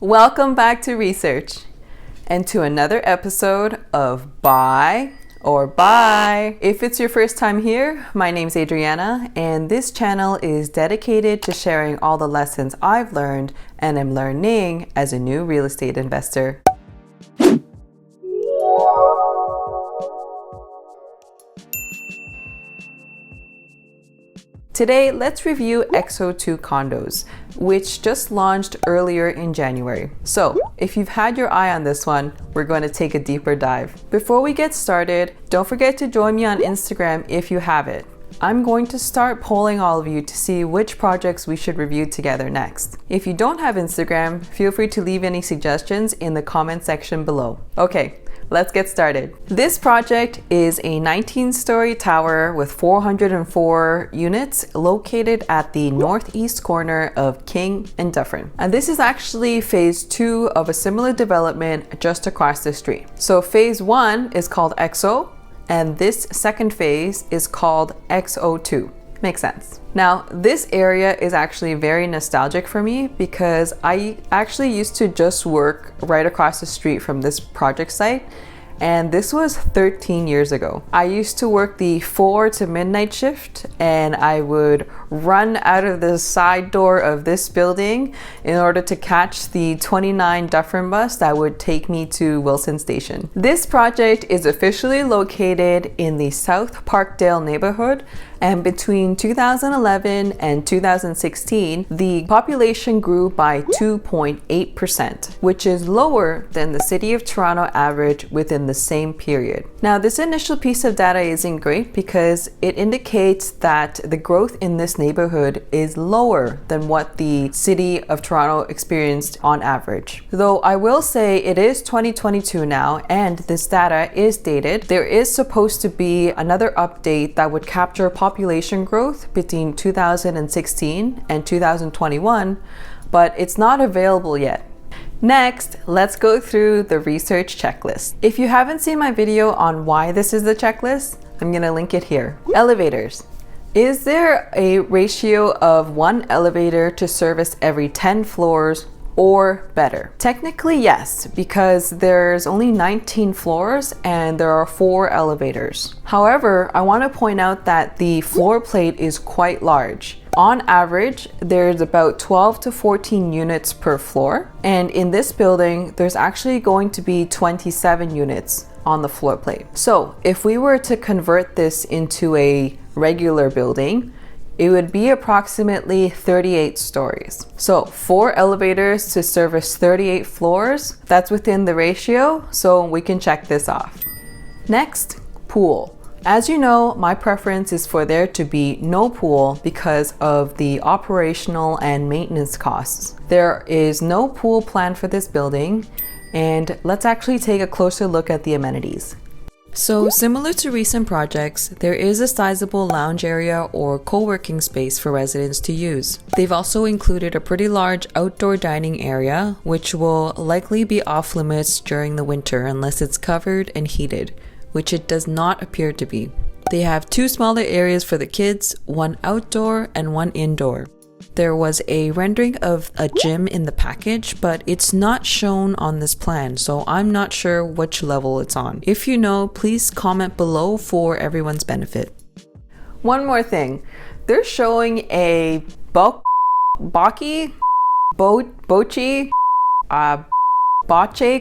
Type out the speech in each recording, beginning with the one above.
Welcome back to Research and to another episode of Buy or Buy. If it's your first time here, my name's Adriana and this channel is dedicated to sharing all the lessons I've learned and am learning as a new real estate investor. Today, let's review XO2 Condos, which just launched earlier in January. So, if you've had your eye on this one, we're going to take a deeper dive. Before we get started, don't forget to join me on Instagram if you have it. I'm going to start polling all of you to see which projects we should review together next. If you don't have Instagram, feel free to leave any suggestions in the comment section below. Okay. Let's get started. This project is a 19-story tower with 404 units located at the northeast corner of King and Dufferin. And this is actually phase 2 of a similar development just across the street. So phase 1 is called XO, and this second phase is called XO2. Makes sense. Now, this area is actually very nostalgic for me because I actually used to just work right across the street from this project site, and this was 13 years ago. I used to work the 4 to midnight shift, and I would run out of the side door of this building in order to catch the 29 Dufferin bus that would take me to Wilson Station. This project is officially located in the South Parkdale neighborhood, and between 2011 and 2016, the population grew by 2.8%, which is lower than the City of Toronto average within the same period. Now, this initial piece of data isn't great because it indicates that the growth in this neighborhood is lower than what the City of Toronto experienced on average. Though I will say it is 2022 now, and this data is dated, there is supposed to be another update that would capture population growth between 2016 and 2021, but it's not available yet. Next, let's go through the research checklist. If you haven't seen my video on why this is the checklist, I'm gonna link it here. Elevators. Is there a ratio of 1 elevator to service every 10 floors or better? Technically, yes, because there's only 19 floors and there are 4 elevators. However, I want to point out that the floor plate is quite large. On average, there's about 12 to 14 units per floor, and in this building, there's actually going to be 27 units on the floor plate. So if we were to convert this into a regular building, it would be approximately 38 stories. So 4 elevators to service 38 floors, that's within the ratio, so we can check this off. Next, pool. As you know, my preference is for there to be no pool because of the operational and maintenance costs. There is no pool planned for this building, and let's actually take a closer look at the amenities. So similar to recent projects, there is a sizable lounge area or co-working space for residents to use. They've also included a pretty large outdoor dining area, which will likely be off limits during the winter unless it's covered and heated, which it does not appear to be. They have 2 smaller areas for the kids, 1 outdoor and 1 indoor. There was a rendering of a gym in the package, but it's not shown on this plan, so I'm not sure which level it's on. If you know, please comment below for everyone's benefit. One more thing, they're showing a bocce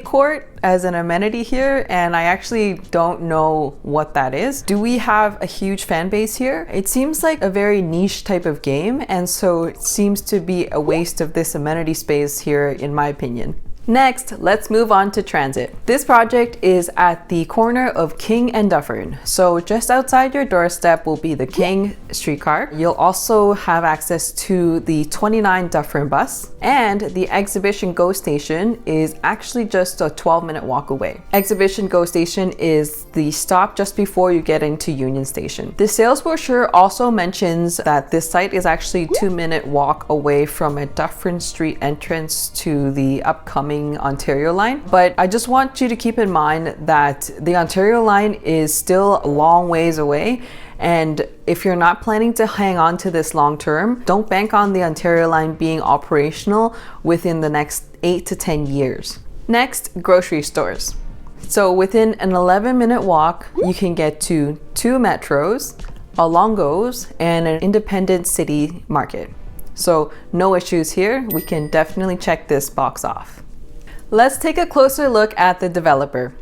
court as an amenity here, and I actually don't know what that is. Do we have a huge fan base here? It seems like a very niche type of game, and so it seems to be a waste of this amenity space here, in my opinion. Next, let's move on to transit. This project is at the corner of King and Dufferin. So just outside your doorstep will be the King streetcar. You'll also have access to the 29 Dufferin bus, and the Exhibition GO station is actually just a 12-minute walk away. Exhibition GO station is the stop just before you get into Union Station. The sales brochure also mentions that this site is actually a 2-minute walk away from a Dufferin Street entrance to the upcoming Ontario line, but I just want you to keep in mind that the Ontario line is still a long ways away, And if you're not planning to hang on to this long term, don't bank on the Ontario line being operational within the next 8 to 10 years. Next, grocery stores. So within an 11-minute walk, you can get to 2 metros, a Longo's, and an independent city market. So no issues here. We can definitely check this box off. Let's take a closer look at the developer.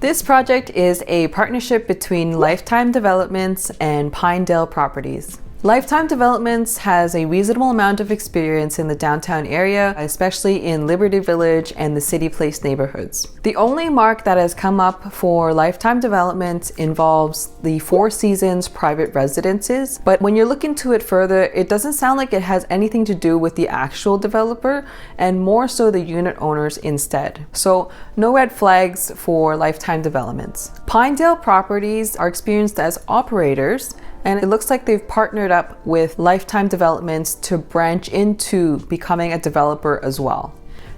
This project is a partnership between Lifetime Developments and Pinedale Properties. Lifetime Developments has a reasonable amount of experience in the downtown area, especially in Liberty Village and the City Place neighborhoods. The only mark that has come up for Lifetime Developments involves the Four Seasons private residences, but when you look into it further, it doesn't sound like it has anything to do with the actual developer and more so the unit owners instead. So no red flags for Lifetime Developments. Pinedale Properties are experienced as operators, and it looks like they've partnered up with Lifetime Developments to branch into becoming a developer as well.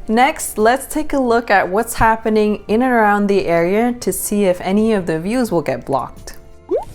Next, let's take a look at what's happening in and around the area to see if any of the views will get blocked.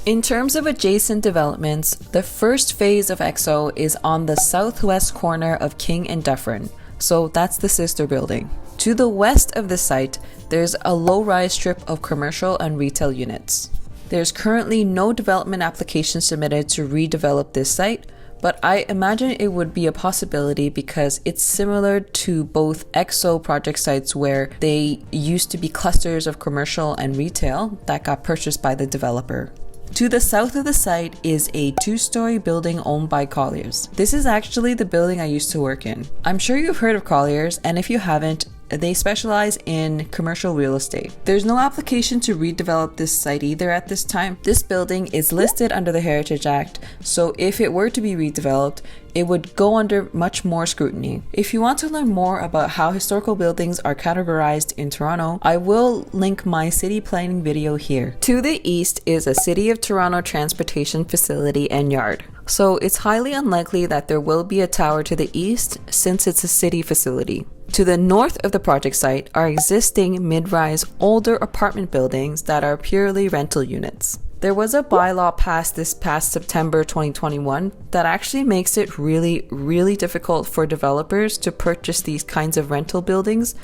In terms of adjacent developments, the first phase of XO is on the southwest corner of King and Dufferin, so that's the sister building. To the west of the site, there's a low-rise strip of commercial and retail units. There's currently no development application submitted to redevelop this site, but I imagine it would be a possibility because it's similar to both XO project sites where they used to be clusters of commercial and retail that got purchased by the developer. To the south of the site is a 2-story building owned by Colliers. This is actually the building I used to work in. I'm sure you've heard of Colliers, and if you haven't, they specialize in commercial real estate. There's no application to redevelop this site either at this time. This building is listed under the Heritage Act, so if it were to be redeveloped, it would go under much more scrutiny. If you want to learn more about how historical buildings are categorized in Toronto, I will link my city planning video here. To the east is a City of Toronto transportation facility and yard. So it's highly unlikely that there will be a tower to the east since it's a city facility. To the north of the project site are existing mid-rise older apartment buildings that are purely rental units. There was a bylaw passed this past September 2021 that actually makes it really difficult for developers to purchase these kinds of rental buildings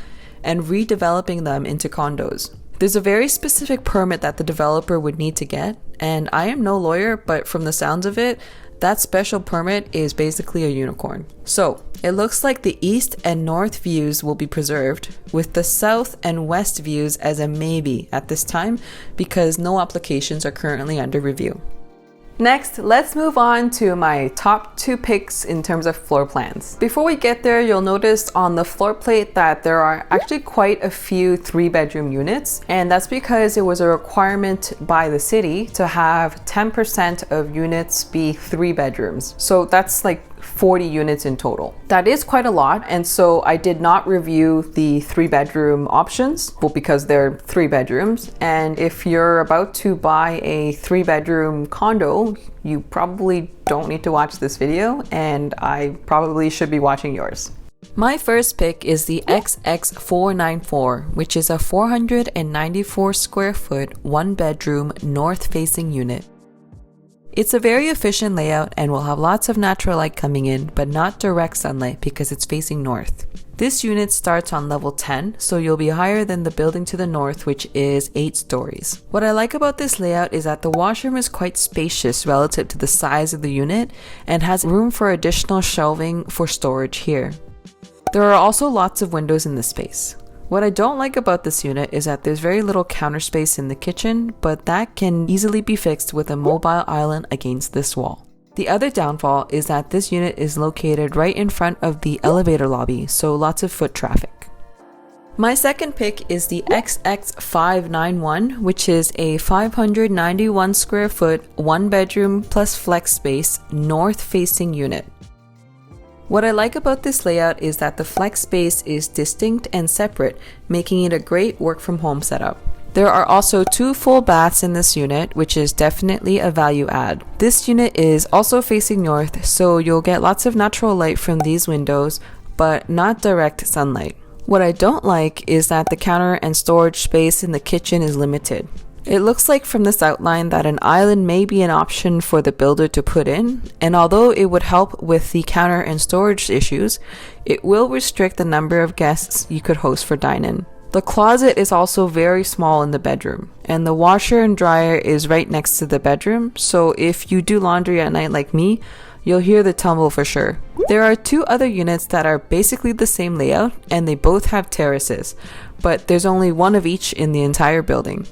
and redeveloping them into condos. There's a very specific permit that the developer would need to get, and I am no lawyer, but from the sounds of it, that special permit is basically a unicorn. So it looks like the east and north views will be preserved, with the south and west views as a maybe at this time because no applications are currently under review. Next, let's move on to my top 2 picks in terms of floor plans. Before we get there, you'll notice on the floor plate that there are actually quite a few 3-bedroom units, and that's because it was a requirement by the city to have 10% of units be 3 bedrooms. So that's like 40 units in total. That is quite a lot, and so I did not review the 3-bedroom options, well, because they're 3 bedrooms, and if you're about to buy a 3-bedroom condo, you probably don't need to watch this video, and I probably should be watching yours. My first pick is the XX494, which is a 494 square foot, 1-bedroom, north-facing unit. It's a very efficient layout and will have lots of natural light coming in, but not direct sunlight because it's facing north. This unit starts on level 10, so you'll be higher than the building to the north, which is 8 stories. What I like about this layout is that the washroom is quite spacious relative to the size of the unit and has room for additional shelving for storage here. There are also lots of windows in this space. What I don't like about this unit is that there's very little counter space in the kitchen, but that can easily be fixed with a mobile island against this wall. The other downfall is that this unit is located right in front of the elevator lobby, so lots of foot traffic. My second pick is the XX591, which is a 591 square foot, 1-bedroom plus flex space, north-facing unit. What I like about this layout is that the flex space is distinct and separate, making it a great work from home setup. There are also 2 full baths in this unit, which is definitely a value add. This unit is also facing north, so you'll get lots of natural light from these windows, but not direct sunlight. What I don't like is that the counter and storage space in the kitchen is limited. It looks like from this outline that an island may be an option for the builder to put in, and although it would help with the counter and storage issues, it will restrict the number of guests you could host for dine-in. The closet is also very small in the bedroom, and the washer and dryer is right next to the bedroom, so if you do laundry at night like me, you'll hear the tumble for sure. There are 2 other units that are basically the same layout, and they both have terraces, but there's only one of each in the entire building.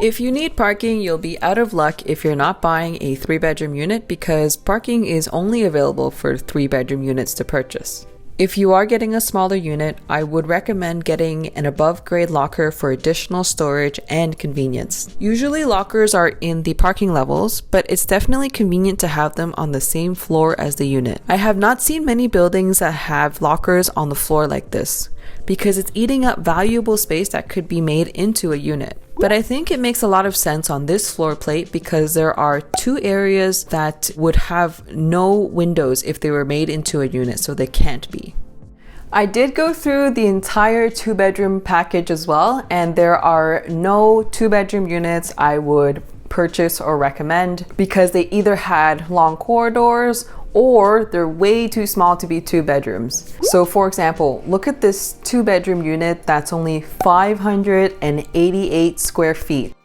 If you need parking, you'll be out of luck if you're not buying a 3-bedroom unit because parking is only available for 3-bedroom units to purchase. If you are getting a smaller unit, I would recommend getting an above-grade locker for additional storage and convenience. Usually lockers are in the parking levels, but it's definitely convenient to have them on the same floor as the unit. I have not seen many buildings that have lockers on the floor like this, because it's eating up valuable space that could be made into a unit. But I think it makes a lot of sense on this floor plate because there are 2 areas that would have no windows if they were made into a unit, so they can't be. I did go through the entire 2-bedroom package as well, and there are no 2-bedroom units I would purchase or recommend because they either had long corridors or they're way too small to be 2 bedrooms. So for example, look at this 2-bedroom unit that's only 588 square feet.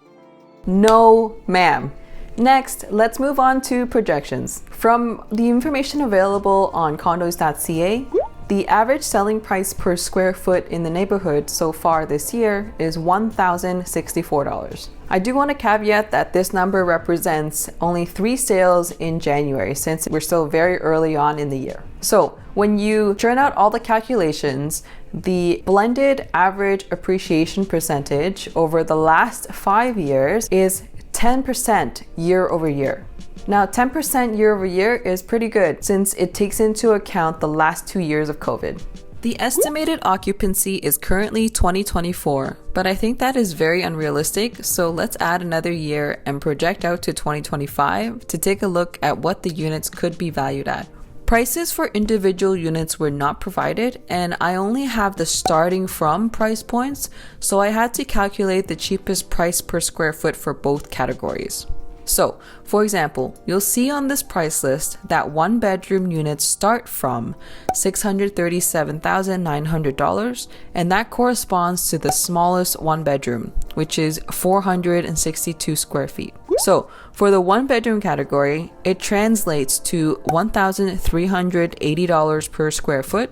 No, ma'am. Next, let's move on to projections. From the information available on condos.ca, the average selling price per square foot in the neighborhood so far this year is $1,064. I do want to caveat that this number represents only 3 sales in January since we're still very early on in the year. So when you churn out all the calculations, the blended average appreciation percentage over the last 5 years is 10% year over year. Now, 10% year over year is pretty good since it takes into account the last 2 years of COVID. The estimated occupancy is currently 2024, but I think that is very unrealistic, so let's add another year and project out to 2025 to take a look at what the units could be valued at. Prices for individual units were not provided, and I only have the starting from price points, so I had to calculate the cheapest price per square foot for both categories. So, for example, you'll see on this price list that 1-bedroom units start from $637,900, and that corresponds to the smallest 1-bedroom, which is 462 square feet. So, for the 1-bedroom category, it translates to $1,380 per square foot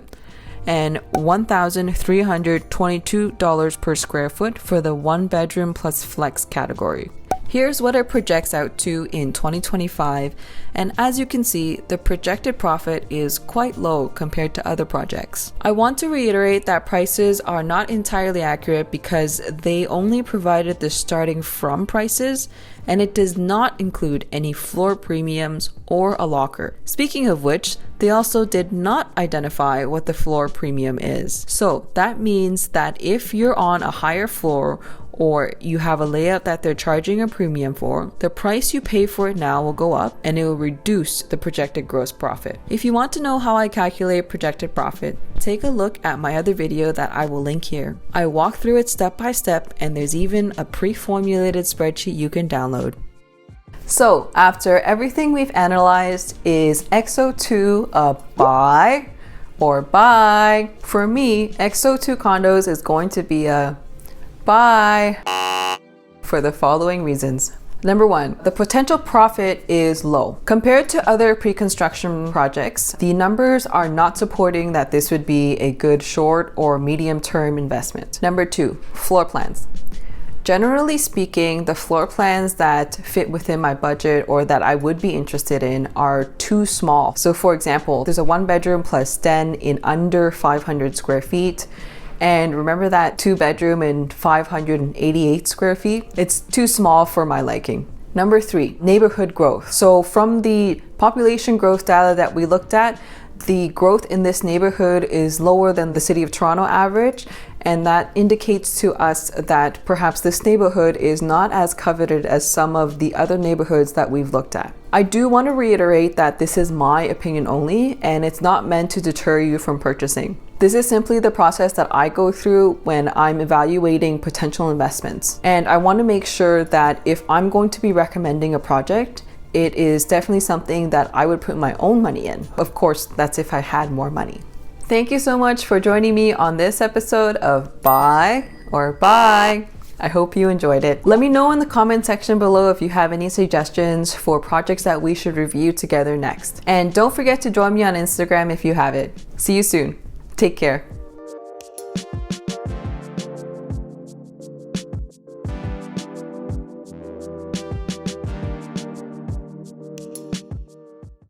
and $1,322 per square foot for the 1-bedroom plus flex category. Here's what it projects out to in 2025, and as you can see, the projected profit is quite low compared to other projects. I want to reiterate that prices are not entirely accurate because they only provided the starting from prices, and it does not include any floor premiums or a locker. Speaking of which, they also did not identify what the floor premium is. So that means that if you're on a higher floor or you have a layout that they're charging a premium for, the price you pay for it now will go up and it will reduce the projected gross profit. If you want to know how I calculate projected profit, take a look at my other video that I will link here. I walk through it step by step, and there's even a pre-formulated spreadsheet you can download. So after everything we've analyzed, is XO2 a buy or buy? For me, XO2 Condos is going to be a buy for the following reasons. Number 1, the potential profit is low. Compared to other pre-construction projects, the numbers are not supporting that this would be a good short or medium-term investment. Number 2, floor plans. Generally speaking, the floor plans that fit within my budget or that I would be interested in are too small. So for example, there's a 1-bedroom plus den in under 500 square feet. And remember that 2-bedroom in 588 square feet? It's too small for my liking. Number 3, neighborhood growth. So from the population growth data that we looked at, the growth in this neighborhood is lower than the City of Toronto average, and that indicates to us that perhaps this neighborhood is not as coveted as some of the other neighborhoods that we've looked at. I do want to reiterate that this is my opinion only, and it's not meant to deter you from purchasing. This is simply the process that I go through when I'm evaluating potential investments. And I want to make sure that if I'm going to be recommending a project, it is definitely something that I would put my own money in. Of course, that's if I had more money. Thank you so much for joining me on this episode of Bye. I hope you enjoyed it. Let me know in the comment section below if you have any suggestions for projects that we should review together next. And don't forget to join me on Instagram if you have it. See you soon. Take care.